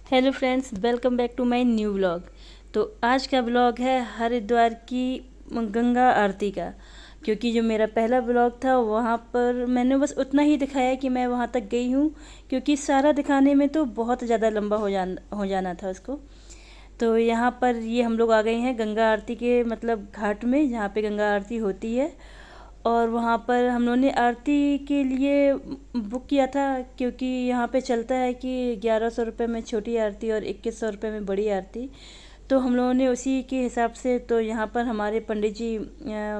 Hello friends, welcome back to my new vlog. तो आज का व्लॉग है हरिद्वार की गंगा आरती का। क्योंकि जो मेरा पहला व्लॉग था वहाँ पर मैंने बस उतना ही दिखाया कि मैं वहाँ तक गई हूँ, क्योंकि सारा दिखाने में तो बहुत ज़्यादा लंबा हो जाना था उसको। तो यहाँ पर ये हम लोग आ गए हैं गंगा आरती के मतलब घाट में, जहाँ पे गंगा आरती होती है। और वहाँ पर हम लोगों ने आरती के लिए बुक किया था, क्योंकि यहाँ पे चलता है कि 1100 रुपये में छोटी आरती और 2100 रुपये में बड़ी आरती। तो हम लोगों ने उसी के हिसाब से, तो यहाँ पर हमारे पंडित जी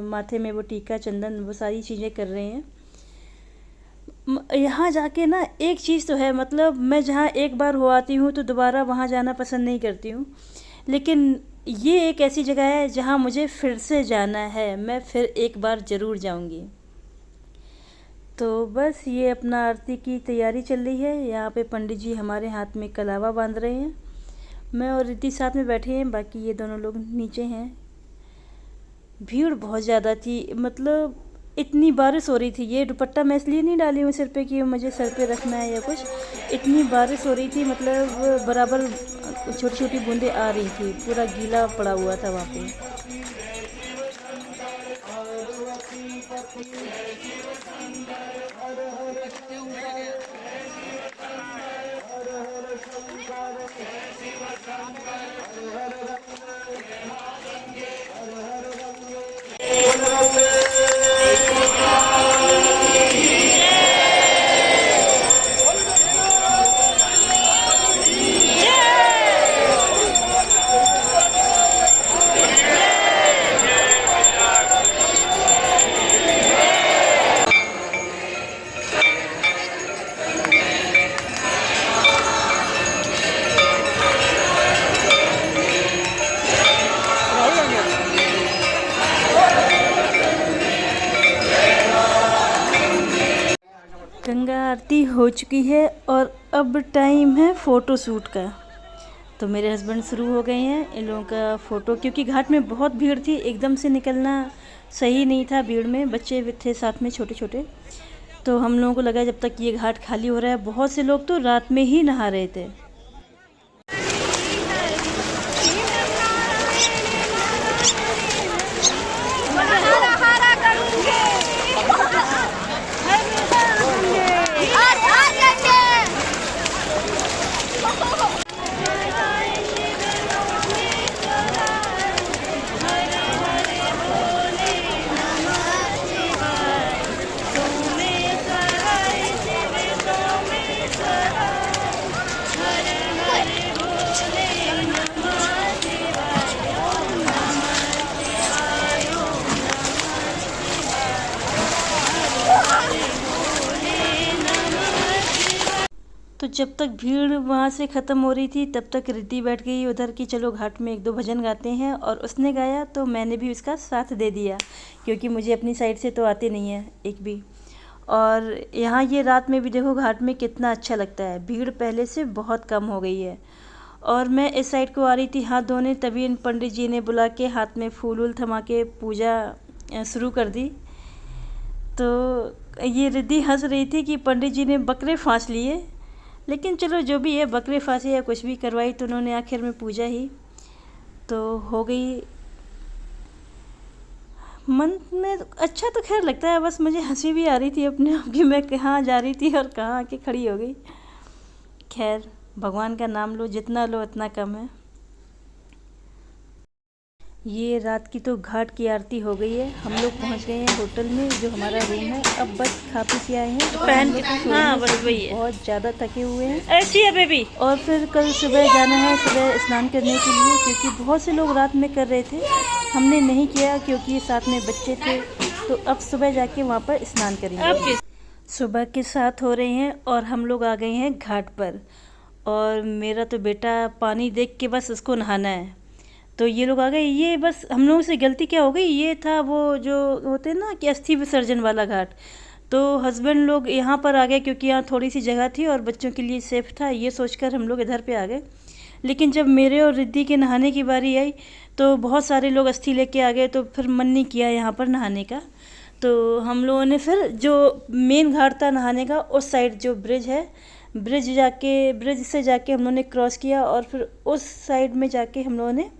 माथे में वो टीका चंदन वो सारी चीज़ें कर रहे हैं। यहाँ जाके ना एक चीज़ तो है, मतलब मैं जहाँ एक बार हो आती हूँ तो दोबारा वहाँ जाना पसंद नहीं करती हूँ। लेकिन ये एक ऐसी जगह है जहाँ मुझे फिर से जाना है, मैं फिर एक बार ज़रूर जाऊँगी। तो बस ये अपना आरती की तैयारी चल रही है। यहाँ पे पंडित जी हमारे हाथ में कलावा बांध रहे हैं। मैं और रिद्धि साथ में बैठे हैं, बाकी ये दोनों लोग नीचे हैं। भीड़ बहुत ज़्यादा थी, मतलब इतनी बारिश हो रही थी। ये दुपट्टा मैं इसलिए नहीं डाली हूँ सिर पे कि मुझे सर पे रखना है या कुछ। इतनी बारिश हो रही थी, मतलब बराबर छोटी छोटी बूंदें आ रही थी, पूरा गीला पड़ा हुआ था वहाँ पे। गंगा आरती हो चुकी है और अब टाइम है फ़ोटो शूट का। तो मेरे हस्बैंड शुरू हो गए हैं इन लोगों का फ़ोटो, क्योंकि घाट में बहुत भीड़ थी, एकदम से निकलना सही नहीं था। भीड़ में बच्चे भी थे साथ में छोटे छोटे। तो हम लोगों को लगा जब तक ये घाट खाली हो रहा है, बहुत से लोग तो रात में ही नहा रहे थे। तो जब तक भीड़ वहाँ से ख़त्म हो रही थी तब तक रिद्धि बैठ गई उधर की, चलो घाट में एक दो भजन गाते हैं। और उसने गाया तो मैंने भी उसका साथ दे दिया, क्योंकि मुझे अपनी साइड से तो आते नहीं है एक भी। और यहाँ ये रात में भी देखो घाट में कितना अच्छा लगता है, भीड़ पहले से बहुत कम हो गई है। और मैं इस साइड को आ रही थी हाथ धोने, तभी इन पंडित जी ने बुला के हाथ में फूल वूल थमा के पूजा शुरू कर दी। तो ये रिद्धि हंस रही थी कि पंडित जी ने बकरे फांस लिए, लेकिन चलो जो भी है, बकरे फांसे या कुछ भी करवाई तो उन्होंने आखिर में पूजा ही तो हो गई। मन में अच्छा तो खैर लगता है, बस मुझे हंसी भी आ रही थी अपने आप की, मैं कहाँ जा रही थी और कहाँ आके खड़ी हो गई। खैर भगवान का नाम लो, जितना लो उतना कम है। ये रात की तो घाट की आरती हो गई है। हम लोग पहुंच गए हैं होटल में, जो हमारा रूम है। अब बस खा पी के आए हैं, हाँ बस वही है। बहुत ज़्यादा थके हुए हैं, ऐसी है बेबी। और फिर कल सुबह जाना है, सुबह स्नान करने के लिए, क्योंकि बहुत से लोग रात में कर रहे थे, हमने नहीं किया क्योंकि साथ में बच्चे थे। तो अब सुबह जाके वहाँ पर स्नान करेंगे। सुबह के 7 हो रहे हैं और हम लोग आ गए हैं घाट पर। और मेरा तो बेटा पानी देख के बस उसको नहाना है, तो ये लोग आ गए। ये बस हम लोगों से गलती क्या हो गई, ये था वो जो होते हैं ना कि अस्थि विसर्जन वाला घाट। तो हस्बैंड लोग यहाँ पर आ गए, क्योंकि यहाँ थोड़ी सी जगह थी और बच्चों के लिए सेफ़ था, ये सोचकर हम लोग इधर पे आ गए। लेकिन जब मेरे और रिद्धि के नहाने की बारी आई तो बहुत सारे लोग अस्थि लेके आ गए, तो फिर मन नहीं किया यहाँ पर नहाने का। तो हम लोगों ने फिर जो मेन घाट था नहाने का, उस साइड जो ब्रिज है ब्रिज से जाके हम लोगों ने क्रॉस किया और फिर उस साइड में जाके हम लोगों ने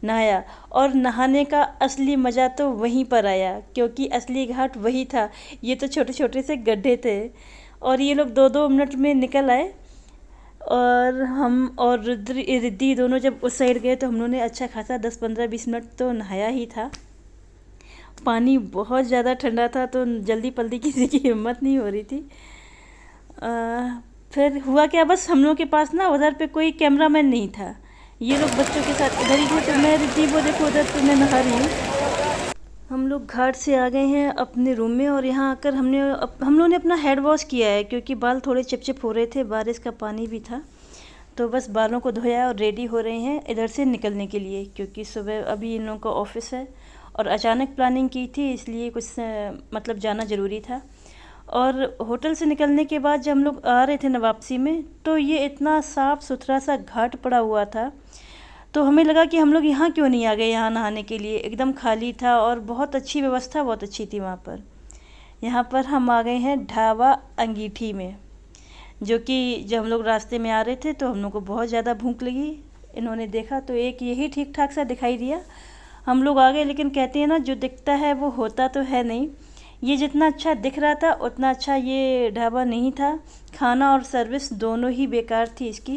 नहाया। और नहाने का असली मज़ा तो वहीं पर आया, क्योंकि असली घाट वही था। ये तो छोटे छोटे से गड्ढे थे और ये लोग 2-2 मिनट में निकल आए। और हम और रिद्धि दोनों जब उस साइड गए तो हम लोगों ने अच्छा खासा 10-15-20 मिनट तो नहाया ही था। पानी बहुत ज़्यादा ठंडा था तो जल्दी पल्दी किसी की हिम्मत नहीं हो रही थी। फिर हुआ क्या, बस हम लोग के पास ना उधर पे कोई कैमरामैन नहीं था। ये लोग बच्चों के साथ इधर ही थे, तो मैं रिद्धि वो देखो उधर तो मैं नहा रही हूँ। हम लोग घाट से आ गए हैं अपने रूम में और यहाँ आकर हम लोगों ने अपना हेड वॉश किया है, क्योंकि बाल थोड़े चिपचिप हो रहे थे, बारिश का पानी भी था। तो बस बालों को धोया और रेडी हो रहे हैं इधर से निकलने के लिए, क्योंकि सुबह अभी इन लोगों का ऑफिस है और अचानक प्लानिंग की थी, इसलिए कुछ मतलब जाना ज़रूरी था। और होटल से निकलने के बाद जब हम लोग आ रहे थे ना वापसी में, तो ये इतना साफ़ सुथरा सा घाट पड़ा हुआ था, तो हमें लगा कि हम लोग यहाँ क्यों नहीं आ गए यहाँ नहाने के लिए। एकदम खाली था और बहुत अच्छी व्यवस्था बहुत अच्छी थी वहाँ पर। यहाँ पर हम आ गए हैं ढाबा अंगीठी में, जो कि जब हम लोग रास्ते में आ रहे थे तो हम लोग को बहुत ज़्यादा भूख लगी। इन्होंने देखा तो एक यही ठीक ठाक सा दिखाई दिया, हम लोग आ गए। लेकिन कहते हैं ना, जो दिखता है वो होता तो है नहीं। ये जितना अच्छा दिख रहा था उतना अच्छा ये ढाबा नहीं था। खाना और सर्विस दोनों ही बेकार थी इसकी।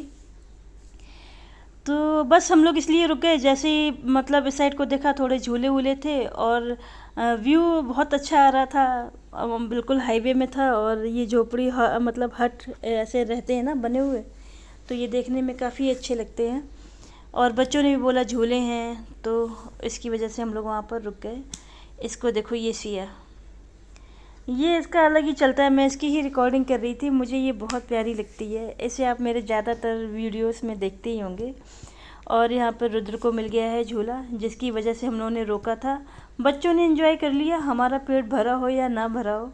तो बस हम लोग इसलिए रुक गए, जैसे ही मतलब इस साइड को देखा थोड़े झूले वूले थे और व्यू बहुत अच्छा आ रहा था। बिल्कुल हाईवे में था और ये झोपड़ी मतलब हट ऐसे रहते हैं ना बने हुए, तो ये देखने में काफ़ी अच्छे लगते हैं। और बच्चों ने भी बोला झूले हैं, तो इसकी वजह से हम लोग वहाँ पर रुक गए। इसको देखो, ये सिया, ये इसका अलग ही चलता है। मैं इसकी ही रिकॉर्डिंग कर रही थी, मुझे ये बहुत प्यारी लगती है। इसे आप मेरे ज़्यादातर वीडियोस में देखते ही होंगे। और यहाँ पर रुद्र को मिल गया है झूला, जिसकी वजह से हम लोगों ने रोका था। बच्चों ने एंजॉय कर लिया, हमारा पेट भरा हो या ना भरा हो।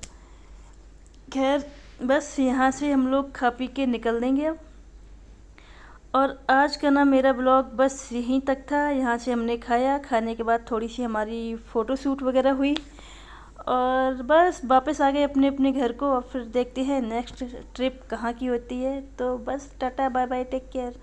खैर बस यहाँ से हम लोग खा पी के निकल देंगे अब। और आज का ना मेरा ब्लॉग बस यहीं तक था। यहाँ से हमने खाया, खाने के बाद थोड़ी सी हमारी फ़ोटो शूट वगैरह हुई और बस वापस आ गए अपने अपने घर को। और फिर देखते हैं नेक्स्ट ट्रिप कहाँ की होती है। तो बस tata bye bye, take care.